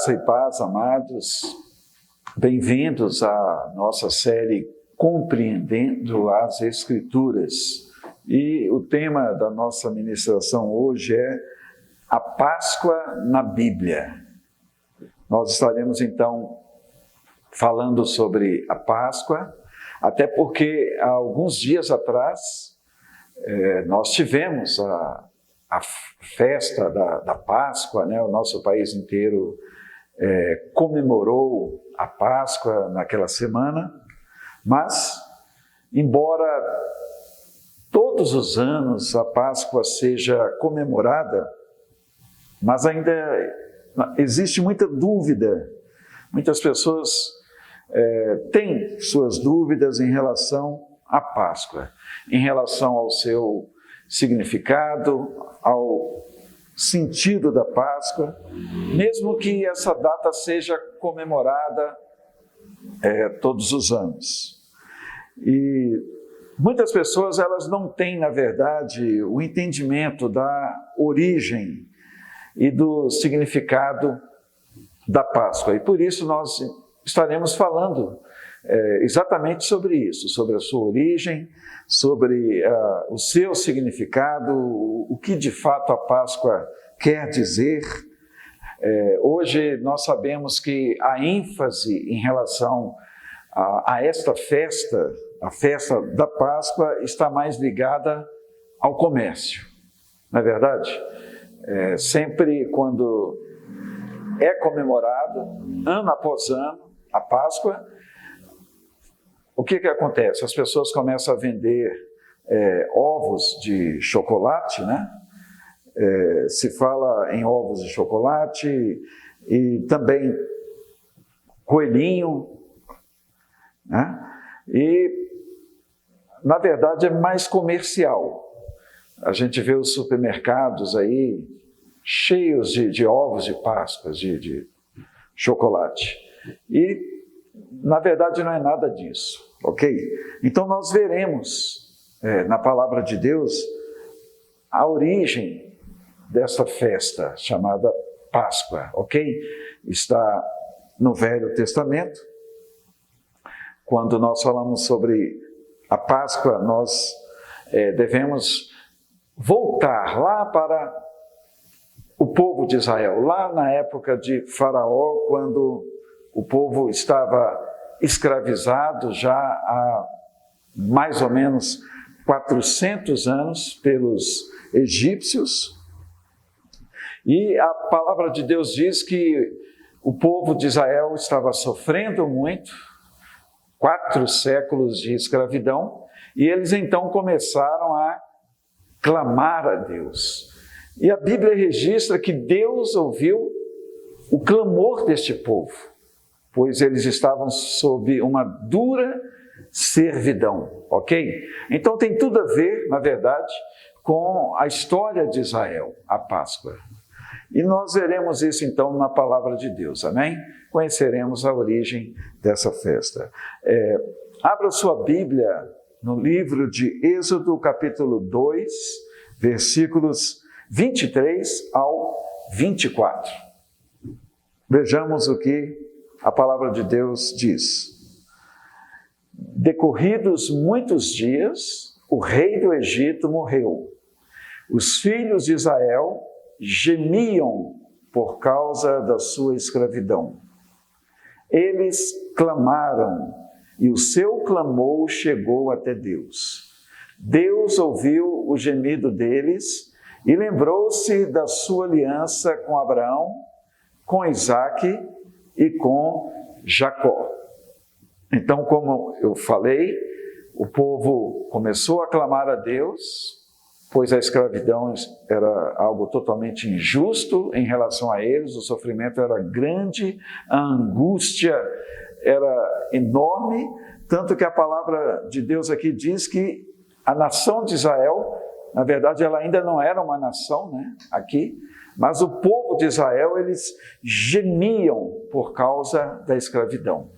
Graça e paz, amados. Bem-vindos à nossa série Compreendendo as Escrituras. E o tema da nossa ministração hoje é a Páscoa na Bíblia. Nós estaremos então falando sobre a Páscoa, até porque há alguns dias atrás nós tivemos a festa da Páscoa, né? O nosso país inteiro comemorou a Páscoa naquela semana, mas, embora todos os anos a Páscoa seja comemorada, mas ainda existe muita dúvida. Muitas pessoas têm suas dúvidas em relação à Páscoa, em relação ao seu significado, ao sentido da Páscoa, mesmo que essa data seja comemorada todos os anos. E muitas pessoas elas não têm, na verdade, o entendimento da origem e do significado da Páscoa. E por isso nós estaremos falando exatamente sobre isso, sobre a sua origem, sobre o seu significado, o que de fato a Páscoa quer dizer. Hoje nós sabemos que a ênfase em relação a esta festa, a festa da Páscoa, está mais ligada ao comércio, não é verdade? Sempre quando é comemorado, ano após ano, a Páscoa, o que acontece? As pessoas começam a vender ovos de chocolate, né? Se fala em ovos de chocolate e também coelhinho, né? E, na verdade, é mais comercial. A gente vê os supermercados aí cheios de ovos de Páscoa, de chocolate. E, na verdade, não é nada disso, ok? Então, nós veremos na palavra de Deus a origem dessa festa chamada Páscoa, ok? Está no Velho Testamento. Quando nós falamos sobre a Páscoa, nós devemos voltar lá para o povo de Israel, lá na época de Faraó, quando o povo estava escravizado já há mais ou menos 400 anos pelos egípcios. E a palavra de Deus diz que o povo de Israel estava sofrendo muito, 4 séculos de escravidão, e eles então começaram a clamar a Deus. E a Bíblia registra que Deus ouviu o clamor deste povo, pois eles estavam sob uma dura servidão, ok? Então tem tudo a ver, na verdade, com a história de Israel, a Páscoa. E nós veremos isso então na palavra de Deus, amém? Conheceremos a origem dessa festa. Abra sua Bíblia no livro de Êxodo, capítulo 2, versículos 23 ao 24. Vejamos o que a palavra de Deus diz. Decorridos muitos dias, o rei do Egito morreu. Os filhos de Israel gemiam por causa da sua escravidão. Eles clamaram, e o seu clamor chegou até Deus. Deus ouviu o gemido deles e lembrou-se da sua aliança com Abraão, com Isaque e com Jacó. Então, como eu falei, o povo começou a clamar a Deus, pois a escravidão era algo totalmente injusto em relação a eles, o sofrimento era grande, a angústia era enorme, tanto que a palavra de Deus aqui diz que a nação de Israel, na verdade, ela ainda não era uma nação, né, aqui, mas o povo de Israel, eles gemiam por causa da escravidão.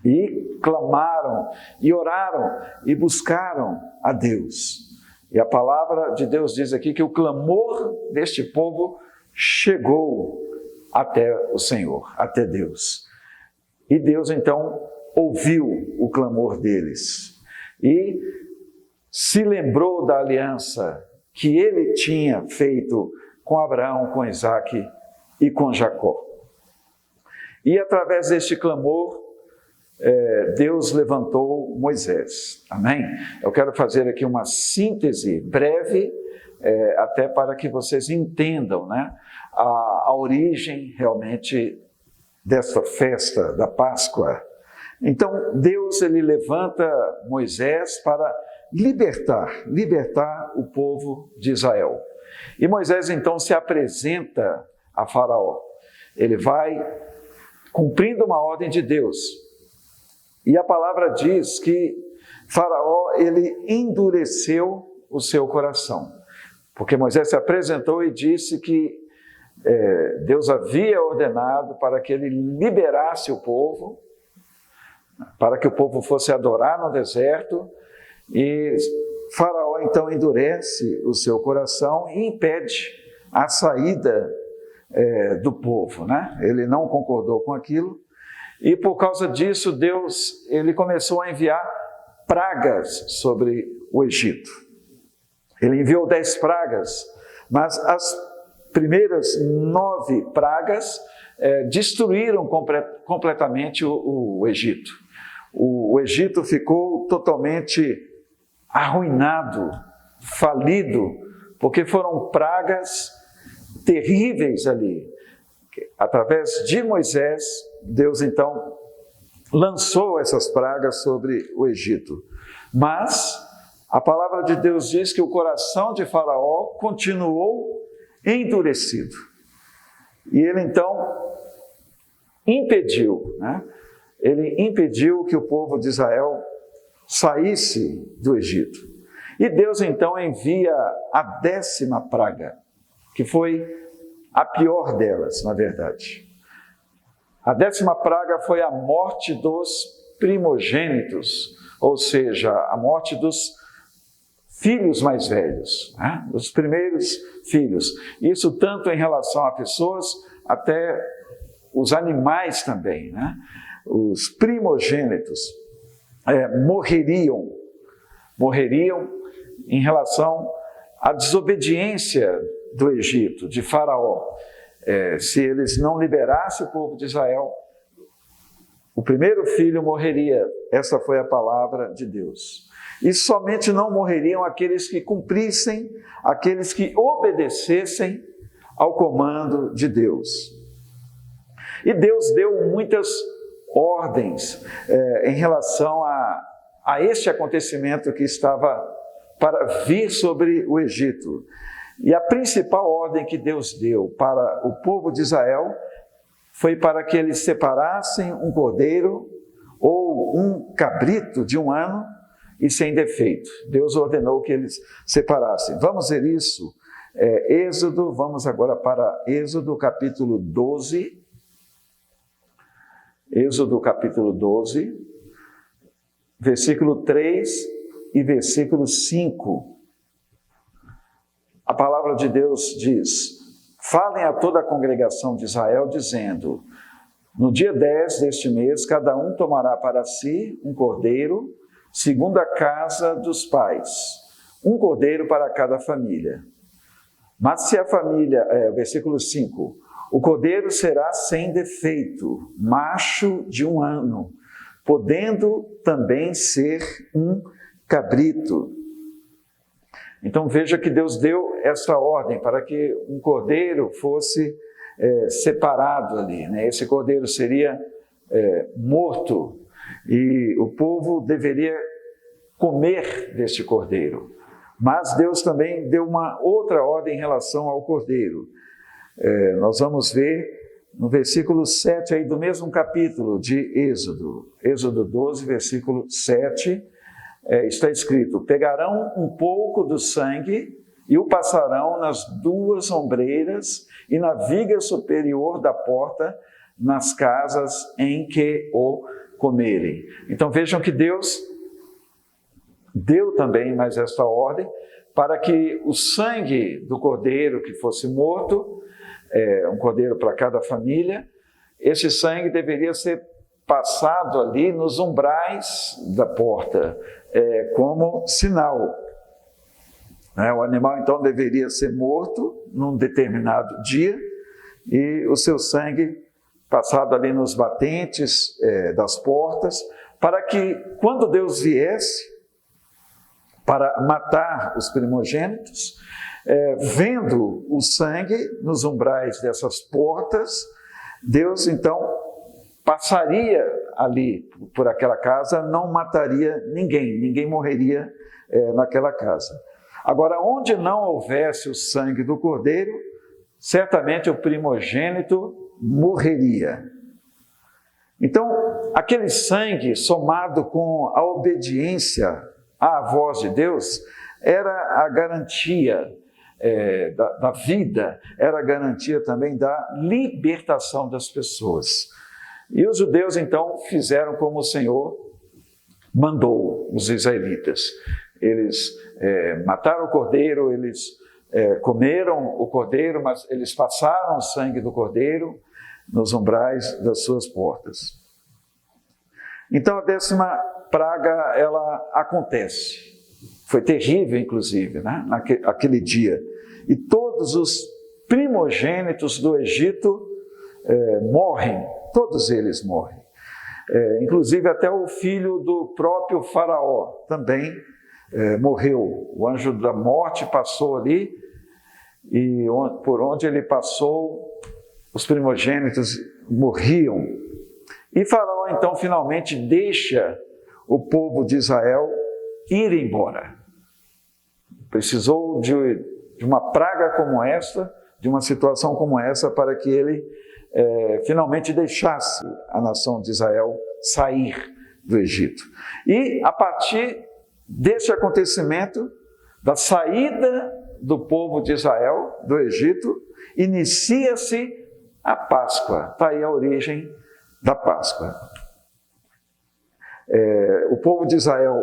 E clamaram, e oraram, e buscaram a Deus. E a palavra de Deus diz aqui que o clamor deste povo chegou até o Senhor, até Deus. E Deus então ouviu o clamor deles e se lembrou da aliança que ele tinha feito com Abraão, com Isaque e com Jacó. E através deste clamor, Deus levantou Moisés. Amém? Eu quero fazer aqui uma síntese breve, até para que vocês entendam, né, a origem realmente desta festa da Páscoa. Então, Deus ele levanta Moisés para libertar o povo de Israel. E Moisés então se apresenta a Faraó. Ele vai cumprindo uma ordem de Deus. E a palavra diz que Faraó ele endureceu o seu coração. Porque Moisés se apresentou e disse que Deus havia ordenado para que ele liberasse o povo, para que o povo fosse adorar no deserto, e Faraó então endurece o seu coração e impede a saída do povo, né? Ele não concordou com aquilo, e por causa disso Deus ele começou a enviar pragas sobre o Egito. Ele enviou 10 pragas, mas as primeiras 9 pragas destruíram completamente o Egito. O Egito ficou totalmente arruinado, falido, porque foram pragas terríveis ali. Através de Moisés, Deus então lançou essas pragas sobre o Egito. Mas a palavra de Deus diz que o coração de Faraó continuou endurecido. E ele então impediu, né? Ele impediu que o povo de Israel saísse do Egito. E Deus então envia a 10ª praga, que foi a pior delas, na verdade. A 10ª praga foi a morte dos primogênitos, ou seja, a morte dos filhos mais velhos, né? Os primeiros filhos. Isso tanto em relação a pessoas, até os animais também, né? Os primogênitos morreriam em relação à desobediência do Egito, de Faraó. Se eles não liberassem o povo de Israel, o primeiro filho morreria. Essa foi a palavra de Deus. E somente não morreriam aqueles que cumprissem, aqueles que obedecessem ao comando de Deus. E Deus deu muitas ordens em relação a este acontecimento que estava para vir sobre o Egito. E a principal ordem que Deus deu para o povo de Israel foi para que eles separassem um cordeiro ou um cabrito de 1 ano e sem defeito. Deus ordenou que eles separassem. Vamos ver isso. Êxodo, vamos agora para Êxodo capítulo 12. Êxodo capítulo 12, versículo 3 e versículo 5. A palavra de Deus diz: falem a toda a congregação de Israel, dizendo: no dia 10 deste mês, cada um tomará para si um cordeiro, segundo a casa dos pais, um cordeiro para cada família. Mas se a família, versículo 5, o cordeiro será sem defeito, macho de 1 ano, podendo também ser um cabrito. Então veja que Deus deu essa ordem para que um cordeiro fosse separado ali, né? Esse cordeiro seria morto e o povo deveria comer deste cordeiro. Mas Deus também deu uma outra ordem em relação ao cordeiro. Nós vamos ver no versículo 7 aí do mesmo capítulo de Êxodo, Êxodo 12, versículo 7, está escrito: pegarão um pouco do sangue e o passarão nas 2 ombreiras e na viga superior da porta, nas casas em que o comerem. Então vejam que Deus deu também mais esta ordem para que o sangue do cordeiro que fosse morto um cordeiro para cada família. Esse sangue deveria ser passado ali nos umbrais da porta, como sinal. O animal, então, deveria ser morto num determinado dia e o seu sangue passado ali nos batentes das portas, para que, quando Deus viesse para matar os primogênitos, vendo o sangue nos umbrais dessas portas, Deus, então, passaria ali por aquela casa, não mataria ninguém morreria naquela casa. Agora, onde não houvesse o sangue do cordeiro, certamente o primogênito morreria. Então, aquele sangue somado com a obediência à voz de Deus era a garantia da vida, era a garantia também da libertação das pessoas. E os judeus, então, fizeram como o Senhor mandou os israelitas. Eles mataram o cordeiro, eles comeram o cordeiro, mas eles passaram o sangue do cordeiro nos umbrais das suas portas. Então, a 10ª praga, ela acontece. Foi terrível, inclusive, naquele dia. E todos os primogênitos do Egito morrem, todos eles morrem. Inclusive até o filho do próprio faraó também morreu. O anjo da morte passou ali e por onde ele passou, os primogênitos morriam. E Faraó, então, finalmente deixa o povo de Israel ir embora. Precisou de uma praga como essa, de uma situação como essa, para que ele finalmente deixasse a nação de Israel sair do Egito. E, a partir desse acontecimento, da saída do povo de Israel do Egito, inicia-se a Páscoa. Está aí a origem da Páscoa. O povo de Israel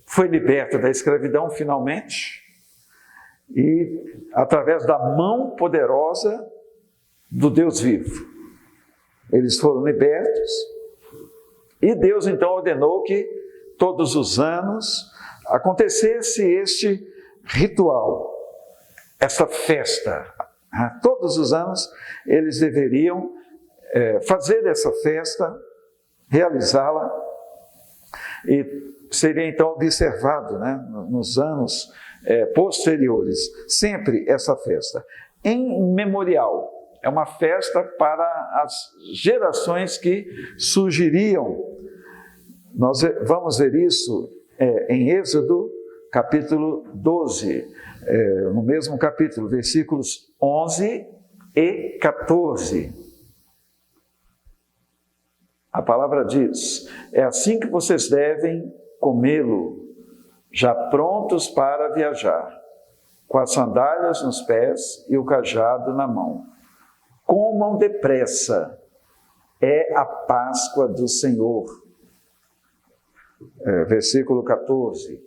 foi liberto da escravidão finalmente, e através da mão poderosa do Deus vivo. Eles foram libertos, e Deus então ordenou que todos os anos acontecesse este ritual, essa festa. Todos os anos eles deveriam fazer essa festa, realizá-la, e seria então observado, nos anos posteriores, sempre essa festa, em memorial. É uma festa para as gerações que surgiriam. Nós vamos ver isso em Êxodo, capítulo 12, no mesmo capítulo, versículos 11 e 14. A palavra diz: é assim que vocês devem comê-lo, já prontos para viajar, com as sandálias nos pés e o cajado na mão. Comam depressa, é a Páscoa do Senhor. Versículo 14.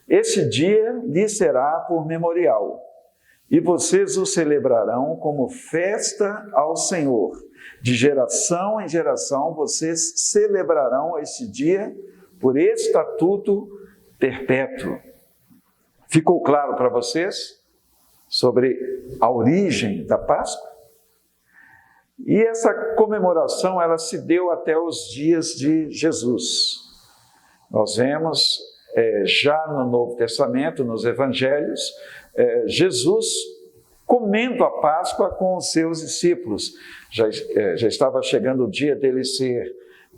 Esse dia lhe será por memorial, e vocês o celebrarão como festa ao Senhor. De geração em geração vocês celebrarão esse dia por estatuto perpétuo. Ficou claro para vocês sobre a origem da Páscoa? E essa comemoração, ela se deu até os dias de Jesus. Nós vemos já no Novo Testamento, nos Evangelhos, Jesus comendo a Páscoa com os seus discípulos. Já estava chegando o dia dele ser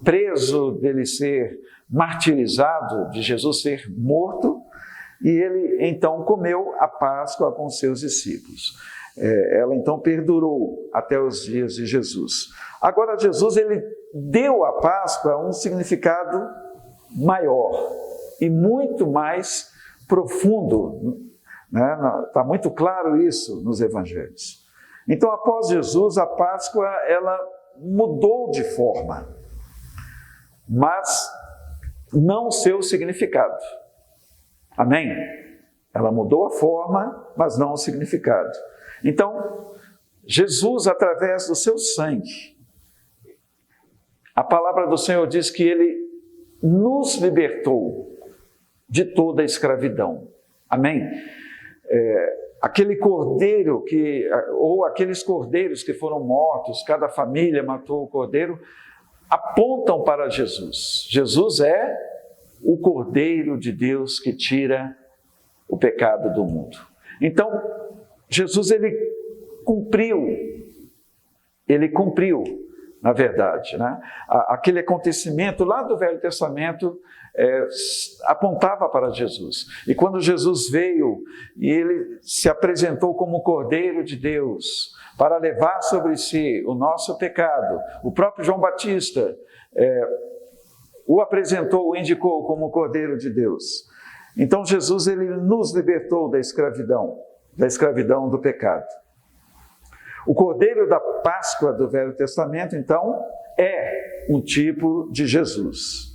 preso, dele ser martirizado, de Jesus ser morto, e ele então comeu a Páscoa com os seus discípulos. Ela então perdurou até os dias de Jesus. Agora Jesus, ele deu à Páscoa um significado maior e muito mais profundo. Está muito claro isso nos Evangelhos. Então, após Jesus, a Páscoa, ela mudou de forma, mas não seu significado. Amém? Ela mudou a forma, mas não o significado. Então, Jesus, através do seu sangue, a palavra do Senhor diz que Ele nos libertou de toda a escravidão. Amém? Aquele cordeiro ou aqueles cordeiros que foram mortos, cada família matou o cordeiro, apontam para Jesus. Jesus é o Cordeiro de Deus que tira o pecado do mundo. Então, Jesus, ele cumpriu, na verdade, né? Aquele acontecimento lá do Velho Testamento apontava para Jesus. E quando Jesus veio e ele se apresentou como Cordeiro de Deus para levar sobre si o nosso pecado, o próprio João Batista o apresentou, o indicou como Cordeiro de Deus. Então Jesus, ele nos libertou da escravidão do pecado. O Cordeiro da Páscoa do Velho Testamento, então, é um tipo de Jesus.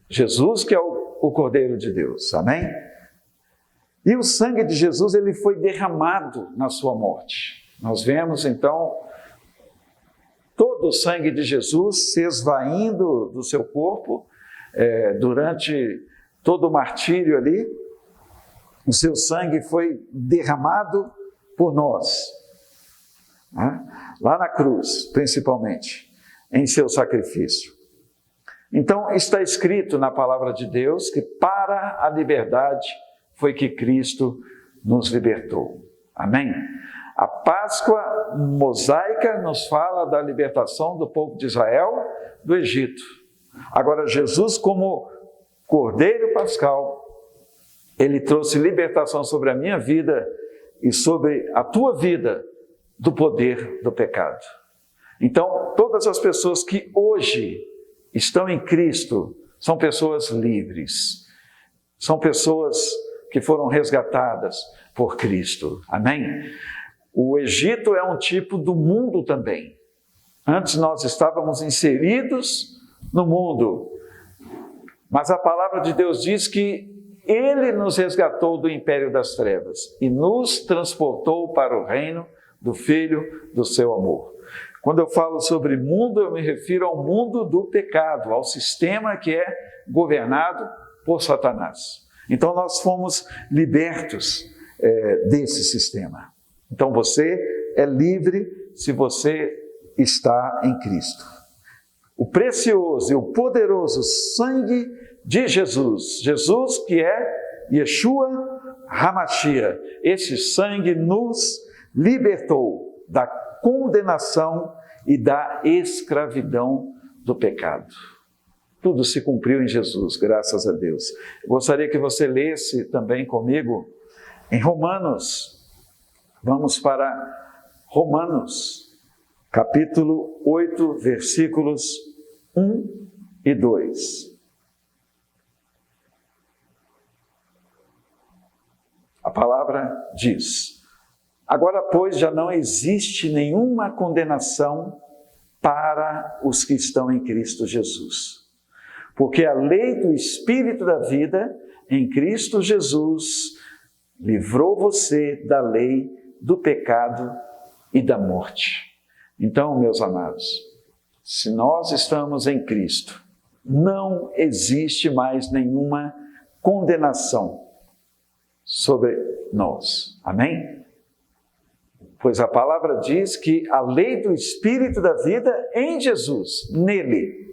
Jesus que é o Cordeiro de Deus, amém? E o sangue de Jesus, ele foi derramado na sua morte. Nós vemos, então, todo o sangue de Jesus se esvaindo do seu corpo durante todo o martírio ali. O seu sangue foi derramado por nós, né? Lá na cruz, principalmente, em seu sacrifício. Então, está escrito na palavra de Deus que para a liberdade foi que Cristo nos libertou. Amém? A Páscoa mosaica nos fala da libertação do povo de Israel do Egito. Agora, Jesus, como Cordeiro Pascal, ele trouxe libertação sobre a minha vida e sobre a tua vida do poder do pecado. Então, todas as pessoas que hoje estão em Cristo são pessoas livres, são pessoas que foram resgatadas por Cristo. Amém? O Egito é um tipo do mundo também. Antes nós estávamos inseridos no mundo, mas a palavra de Deus diz que Ele nos resgatou do império das trevas e nos transportou para o reino do Filho do seu amor. Quando eu falo sobre mundo, eu me refiro ao mundo do pecado, ao sistema que é governado por Satanás. Então nós fomos libertos desse sistema. Então você é livre se você está em Cristo. O precioso e o poderoso sangue de Jesus, Jesus que é Yeshua HaMashiach, esse sangue nos libertou da condenação e da escravidão do pecado. Tudo se cumpriu em Jesus, graças a Deus. Eu gostaria que você lesse também comigo em Romanos. Vamos para Romanos, capítulo 8, versículos 1 e 2. A palavra diz: agora, pois, já não existe nenhuma condenação para os que estão em Cristo Jesus. Porque a lei do Espírito da vida em Cristo Jesus livrou você da lei do pecado e da morte. Então, meus amados, se nós estamos em Cristo, não existe mais nenhuma condenação sobre nós. Amém? Pois a palavra diz que a lei do Espírito da vida em Jesus, nele,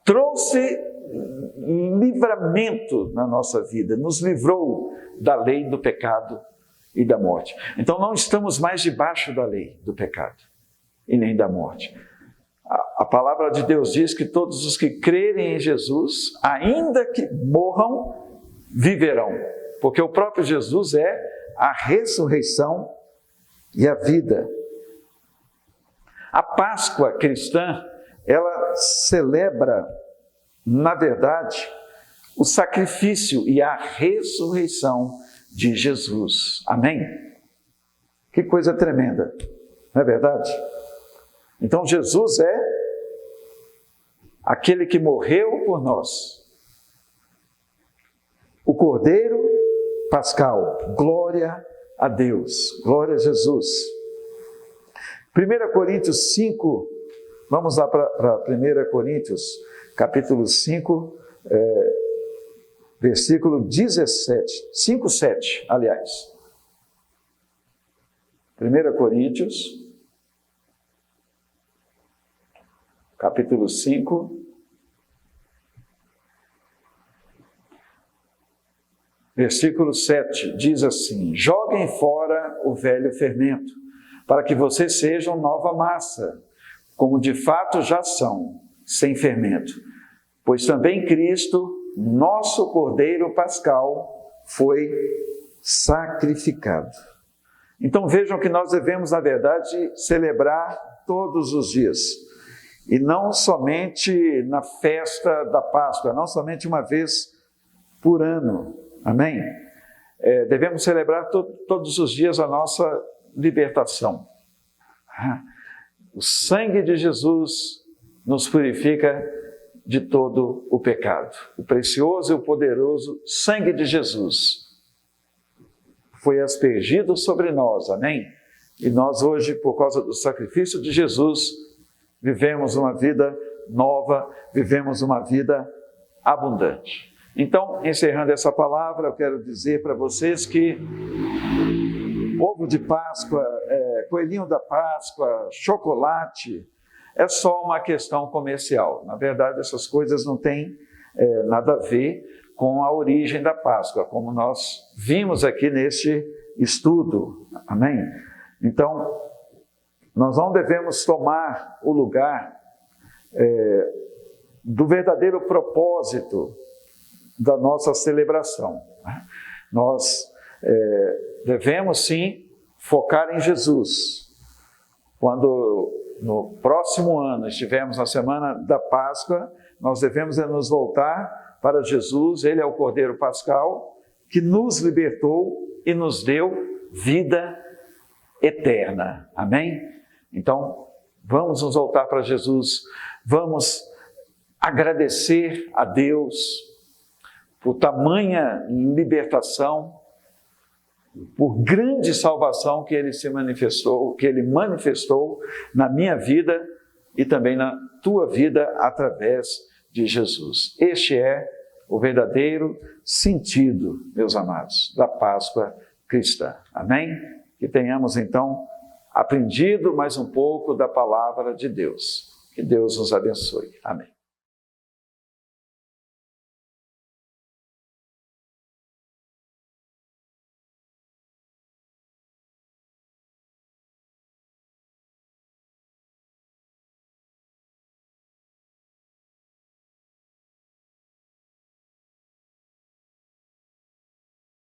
trouxe livramento na nossa vida, nos livrou da lei do pecado e da morte. Então não estamos mais debaixo da lei do pecado e nem da morte. A palavra de Deus diz que todos os que crerem em Jesus, ainda que morram, viverão. Porque o próprio Jesus é a ressurreição e a vida. A Páscoa cristã, ela celebra, na verdade, o sacrifício e a ressurreição de Jesus. Amém? Que coisa tremenda, não é verdade? Então Jesus é aquele que morreu por nós. O Cordeiro Pascal, glória a Deus. Glória a Jesus. 1 Coríntios 5, vamos lá para 1 Coríntios, capítulo 5, versículo 17, 5, 7, aliás. 1 Coríntios, capítulo 5, versículo 7, diz assim: joguem fora o velho fermento, para que vocês sejam nova massa, como de fato já são, sem fermento. Pois também Cristo, nosso Cordeiro Pascal, foi sacrificado. Então vejam que nós devemos, na verdade, celebrar todos os dias. E não somente na festa da Páscoa, não somente uma vez por ano. Amém? Devemos celebrar todos os dias a nossa libertação. O sangue de Jesus nos purifica de todo o pecado. O precioso e o poderoso sangue de Jesus foi aspergido sobre nós, amém? E nós hoje, por causa do sacrifício de Jesus, vivemos uma vida nova, vivemos uma vida abundante. Então, encerrando essa palavra, eu quero dizer para vocês que ovo de Páscoa, coelhinho da Páscoa, chocolate, é só uma questão comercial. Na verdade, essas coisas não têm nada a ver com a origem da Páscoa, como nós vimos aqui neste estudo. Amém? Então, nós não devemos tomar o lugar do verdadeiro propósito da nossa celebração. Nós devemos sim focar em Jesus. Quando no próximo ano estivermos na semana da Páscoa, nós devemos nos voltar para Jesus. Ele é o Cordeiro Pascal, que nos libertou e nos deu vida eterna. Amém? Então, vamos nos voltar para Jesus, vamos agradecer a Deus por tamanha libertação, por grande salvação que Ele manifestou na minha vida e também na tua vida através de Jesus. Este é o verdadeiro sentido, meus amados, da Páscoa cristã. Amém? Que tenhamos então aprendido mais um pouco da palavra de Deus. Que Deus nos abençoe. Amém.